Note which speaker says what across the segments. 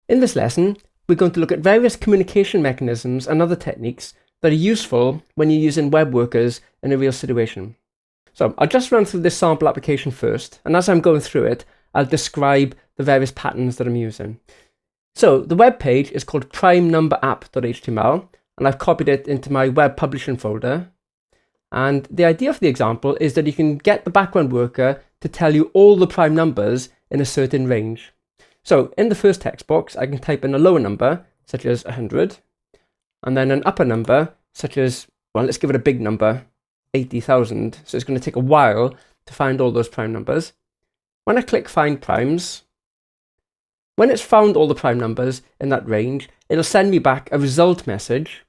Speaker 1: In this lesson, we're going to look at various communication mechanisms and other techniques that are useful when you're using web workers in a real situation. So I'll just run through this sample application first, and as I'm going through it, I'll describe the various patterns that I'm using. So the web page is called primenumber_app.html, and I've copied it into my web publishing folder. And the idea for the example is that you can get the background worker to tell you all the prime numbers in a certain range. So in the first text box, I can type in a lower number, such as 100, and then an upper number, such as, well, let's give it a big number, 80,000. So it's going to take a while to find all those prime numbers. When I click Find Primes, when it's found all the prime numbers in that range, it'll send me back a result message,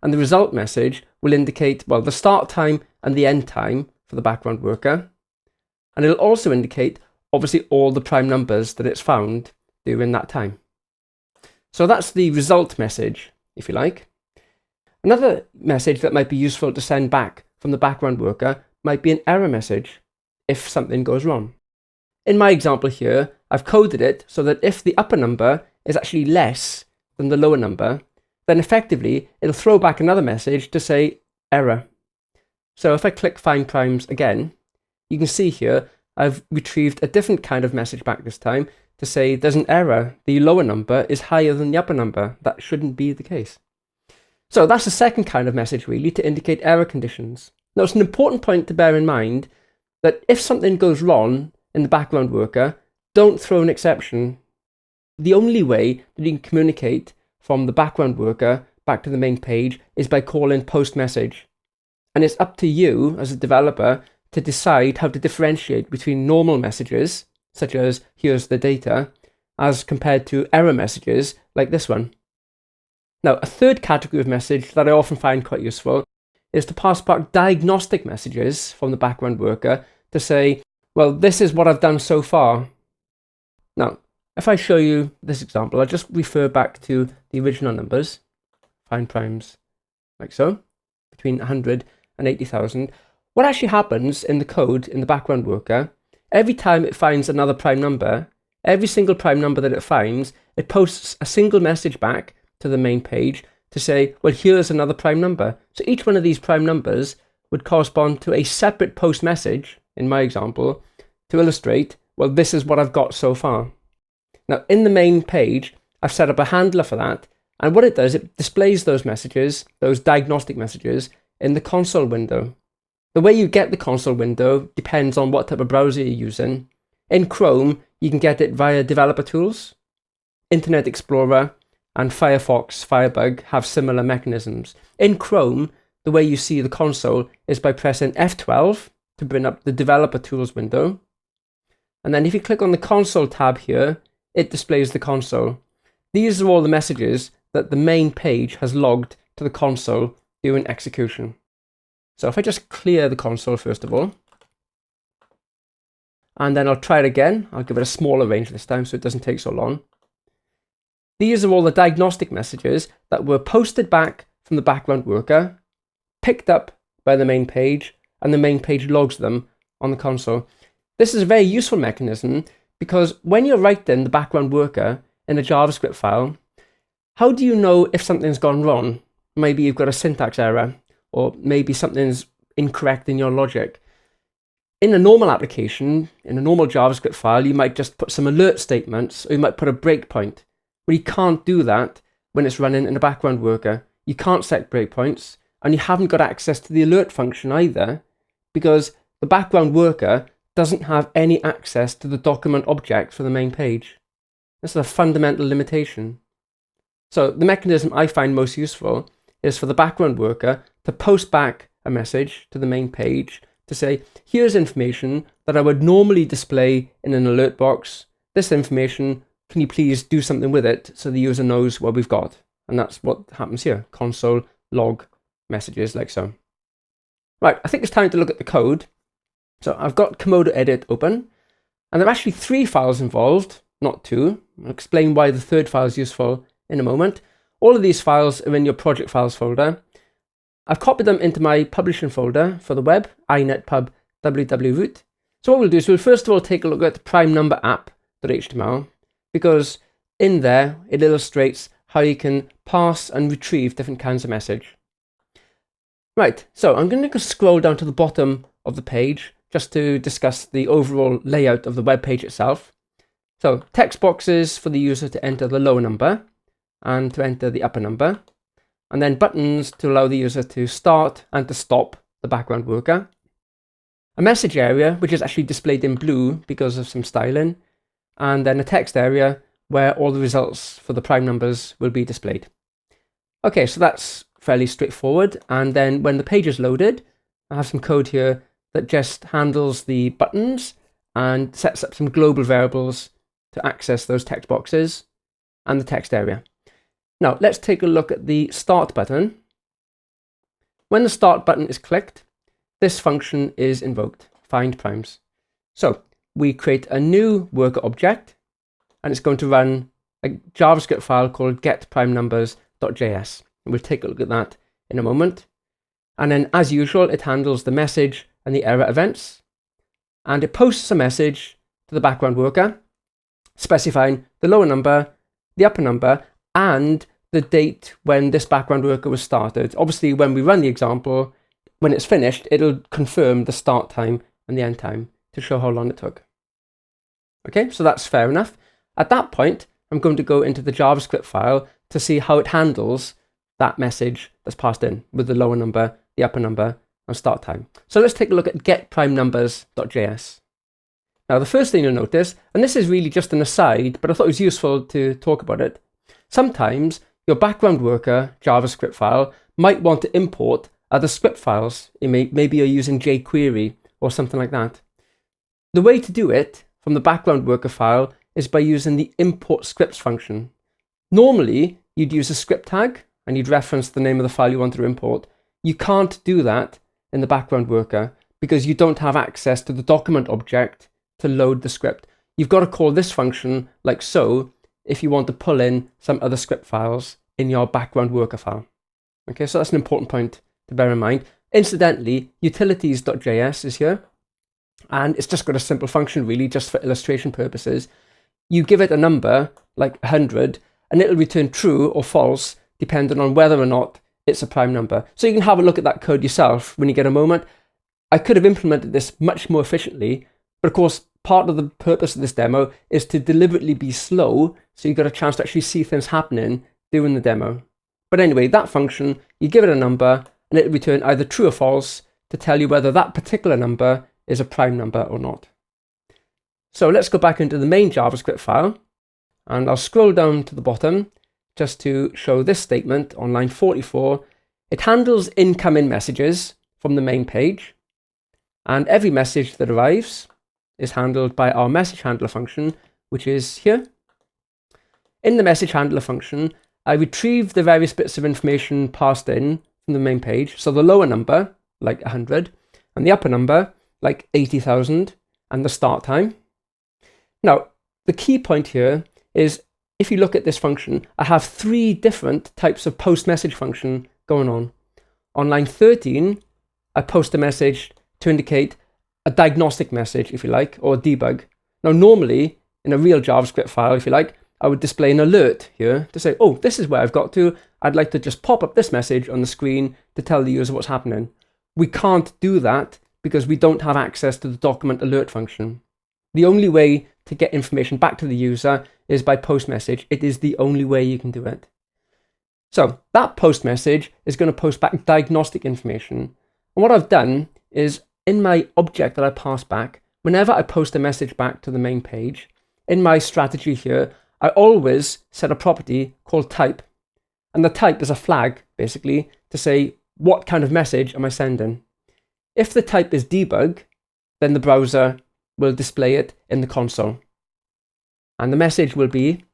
Speaker 1: and the result message will indicate, well, the start time and the end time for the background worker. And it'll also indicate, obviously, all the prime numbers that it's found during that time. So that's the result message, if you like. Another message that might be useful to send back from the background worker might be an error message if something goes wrong. In my example here, I've coded it so that if the upper number is actually less than the lower number, then effectively it'll throw back another message to say error. So if I click Find Primes again, you can see here I've retrieved a different kind of message back this time to say there's an error. The lower number is higher than the upper number. That shouldn't be the case. So that's the second kind of message, really, to indicate error conditions. Now, it's an important point to bear in mind that if something goes wrong in the background worker, don't throw an exception. The only way that you can communicate from the background worker back to the main page is by calling post message. And it's up to you as a developer to decide how to differentiate between normal messages, such as here's the data, as compared to error messages like this one. Now, a third category of message that I often find quite useful is to pass back diagnostic messages from the background worker to say, well, this is what I've done so far. Now, if I show you this example, I'll just refer back to the original numbers, find primes like so, between 100 and 80,000. What actually happens in the code in the background worker, every time it finds another prime number, every single prime number that it finds, it posts a single message back to the main page to say, well, here's another prime number. So each one of these prime numbers would correspond to a separate post message, in my example, to illustrate, well, this is what I've got so far. Now, in the main page, I've set up a handler for that, and what it does, it displays those messages, those diagnostic messages, in the console window. The way you get the console window depends on what type of browser you're using. In Chrome, you can get it via Developer Tools. Internet Explorer and Firefox, Firebug have similar mechanisms. In Chrome, the way you see the console is by pressing F12 to bring up the Developer Tools window. And then if you click on the console tab here, it displays the console. These are all the messages that the main page has logged to the console during execution. So if I just clear the console first of all, and then I'll try it again. I'll give it a smaller range this time so it doesn't take so long. These are all the diagnostic messages that were posted back from the background worker, picked up by the main page, and the main page logs them on the console. This is a very useful mechanism because when you're writing the background worker in a JavaScript file, how do you know if something's gone wrong? Maybe you've got a syntax error, or maybe something's incorrect in your logic. In a normal application, in a normal JavaScript file, you might just put some alert statements, or you might put a breakpoint. But you can't do that when it's running in a background worker. You can't set breakpoints, and you haven't got access to the alert function either, because the background worker doesn't have any access to the document object for the main page. This is a fundamental limitation. So the mechanism I find most useful is for the background worker to post back a message to the main page to say, here's information that I would normally display in an alert box. This information, can you please do something with it so the user knows what we've got? And that's what happens here. Console log messages like so. Right, I think it's time to look at the code. So I've got Komodo Edit open, and there are actually 3 files involved, not 2. I'll explain why the third file is useful in a moment. All of these files are in your project files folder. I've copied them into my publishing folder for the web, inetpub www. So what we'll do is we'll first of all take a look at primenumber app.html, because in there, it illustrates how you can parse and retrieve different kinds of message. Right, so I'm going to scroll down to the bottom of the page just to discuss the overall layout of the web page itself. So text boxes for the user to enter the lower number and to enter the upper number, and then buttons to allow the user to start and to stop the background worker. A message area, which is actually displayed in blue because of some styling, and then a text area where all the results for the prime numbers will be displayed. Okay, so that's fairly straightforward. And then when the page is loaded, I have some code here that just handles the buttons and sets up some global variables to access those text boxes and the text area. Now, let's take a look at the start button. When the start button is clicked, this function is invoked, find primes. So we create a new worker object, and it's going to run a JavaScript file called getPrimeNumbers.js. And we'll take a look at that in a moment. And then, as usual, it handles the message and the error events. And it posts a message to the background worker, specifying the lower number, the upper number, and the date when this background worker was started. Obviously, when we run the example, when it's finished, it'll confirm the start time and the end time to show how long it took. Okay, so that's fair enough. At that point, I'm going to go into the JavaScript file to see how it handles that message that's passed in with the lower number, the upper number, and start time. So let's take a look at getPrimeNumbers.js. Now, the first thing you'll notice, and this is really just an aside, but I thought it was useful to talk about it. Sometimes your background worker JavaScript file might want to import other script files. Maybe you're using jQuery or something like that. The way to do it from the background worker file is by using the import scripts function. Normally, you'd use a script tag and you'd reference the name of the file you want to import. You can't do that in the background worker because you don't have access to the document object to load the script. You've got to call this function like so if you want to pull in some other script files in your background worker file. Okay, so that's an important point to bear in mind. Incidentally, utilities.js is here, and it's just got a simple function really, just for illustration purposes. You give it a number, like 100, and it'll return true or false, depending on whether or not it's a prime number. So you can have a look at that code yourself when you get a moment. I could have implemented this much more efficiently, but of course, part of the purpose of this demo is to deliberately be slow, so you got a chance to actually see things happening during the demo. But anyway, that function, you give it a number, and it'll return either true or false to tell you whether that particular number is a prime number or not. So let's go back into the main JavaScript file, and I'll scroll down to the bottom just to show this statement on line 44. It handles incoming messages from the main page, and every message that arrives is handled by our message handler function, which is here. In the message handler function, I retrieve the various bits of information passed in from the main page. So the lower number, like 100, and the upper number, like 80,000, and the start time. Now, the key point here is if you look at this function, I have three different types of post message function going on. On line 13, I post a message to indicate a diagnostic message, if you like, or a debug. Now, normally, in a real JavaScript file, if you like, I would display an alert here to say, oh, this is where I've got to. I'd like to just pop up this message on the screen to tell the user what's happening. We can't do that because we don't have access to the document alert function. The only way to get information back to the user is by post message. It is the only way you can do it. So that post message is going to post back diagnostic information. And what I've done is in my object that I pass back, whenever I post a message back to the main page, in my strategy here, I always set a property called type. And the type is a flag, basically, to say what kind of message am I sending. If the type is debug, then the browser will display it in the console. And the message will be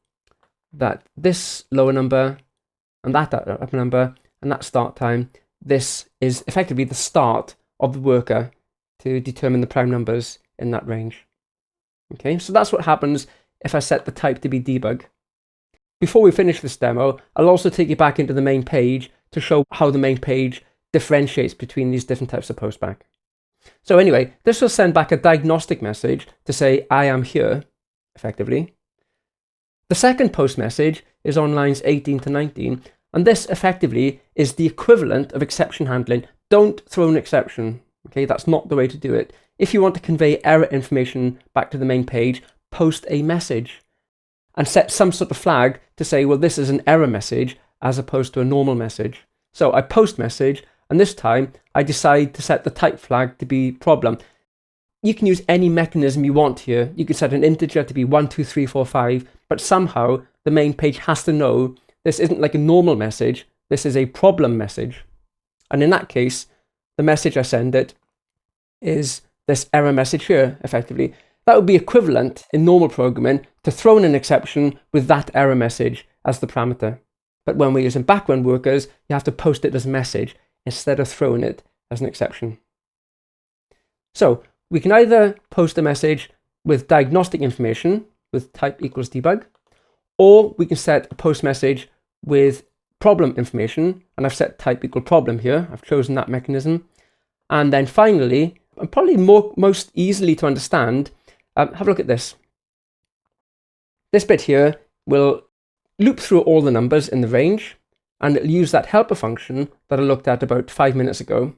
Speaker 1: that this lower number and that upper number and that start time, this is effectively the start of the worker to determine the prime numbers in that range. Okay, so that's what happens if I set the type to be debug. Before we finish this demo, I'll also take you back into the main page to show how the main page differentiates between these different types of postback. So anyway, this will send back a diagnostic message to say, I am here, effectively. The second post message is on lines 18 to 19, and this effectively is the equivalent of exception handling. Don't throw an exception. Okay, that's not the way to do it. If you want to convey error information back to the main page, post a message and set some sort of flag to say, well, this is an error message as opposed to a normal message. So I post message, and this time I decide to set the type flag to be problem. You can use any mechanism you want here. You can set an integer to be 1, 2, 3, 4, 5, but somehow the main page has to know this isn't like a normal message, this is a problem message. And in that case, the message I send it is this error message here, effectively. That would be equivalent in normal programming to throwing an exception with that error message as the parameter. But when we're using background workers, you have to post it as a message instead of throwing it as an exception. So we can either post a message with diagnostic information with type equals debug, or we can set a post message with problem information, and I've set type equal problem here. I've chosen that mechanism. And then finally, and probably most easily to understand, have a look at this. This bit here will loop through all the numbers in the range, and it'll use that helper function that I looked at about 5 minutes ago.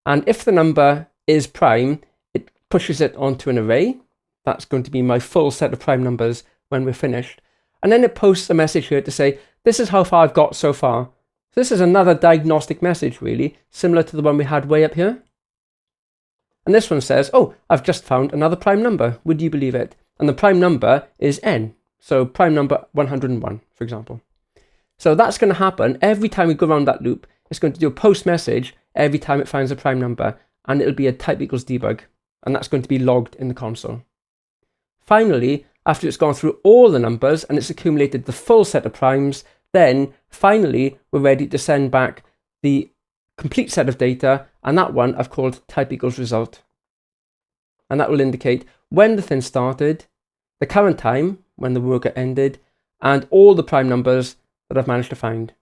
Speaker 1: And if the number is prime, it pushes it onto an array. That's going to be my full set of prime numbers when we're finished. And then it posts a message here to say, this is how far I've got so far. So this is another diagnostic message, really, similar to the one we had way up here. And this one says, oh, I've just found another prime number. Would you believe it? And the prime number is n. So prime number 101, for example. So that's going to happen every time we go around that loop. It's going to do a post message every time it finds a prime number, and it'll be a type equals debug, and that's going to be logged in the console. Finally, after it's gone through all the numbers and it's accumulated the full set of primes, then finally we're ready to send back the complete set of data, and that one I've called type equals result. And that will indicate when the thing started, the current time when the worker ended, and all the prime numbers that I've managed to find.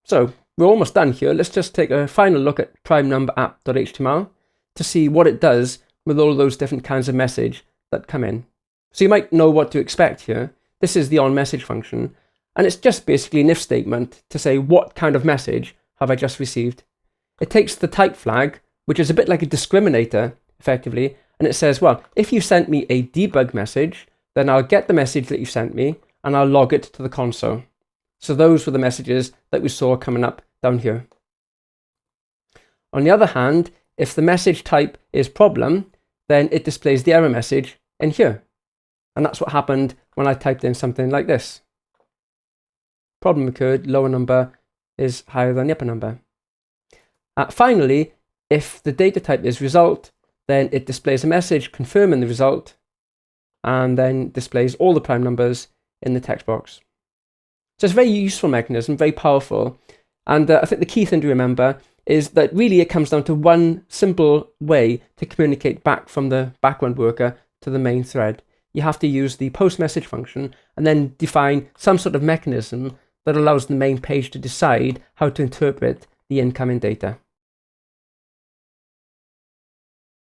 Speaker 1: So we're almost done here. Let's just take a final look at prime number app.html to see what it does with all those different kinds of message that come in. So you might know what to expect here. This is the onMessage function, and it's just basically an if statement to say what kind of message have I just received. It takes the type flag, which is a bit like a discriminator, effectively, and it says, well, if you sent me a debug message, then I'll get the message that you sent me, and I'll log it to the console. So those were the messages that we saw coming up down here. On the other hand, if the message type is problem, then it displays the error message in here. And that's what happened when I typed in something like this. Problem occurred, lower number is higher than the upper number. Finally, if the data type is result, then it displays a message confirming the result, and then displays all the prime numbers in the text box. So it's a very useful mechanism, very powerful. And I think the key thing to remember is that really it comes down to one simple way to communicate back from the background worker to the main thread. You have to use the post message function and then define some sort of mechanism that allows the main page to decide how to interpret the incoming data.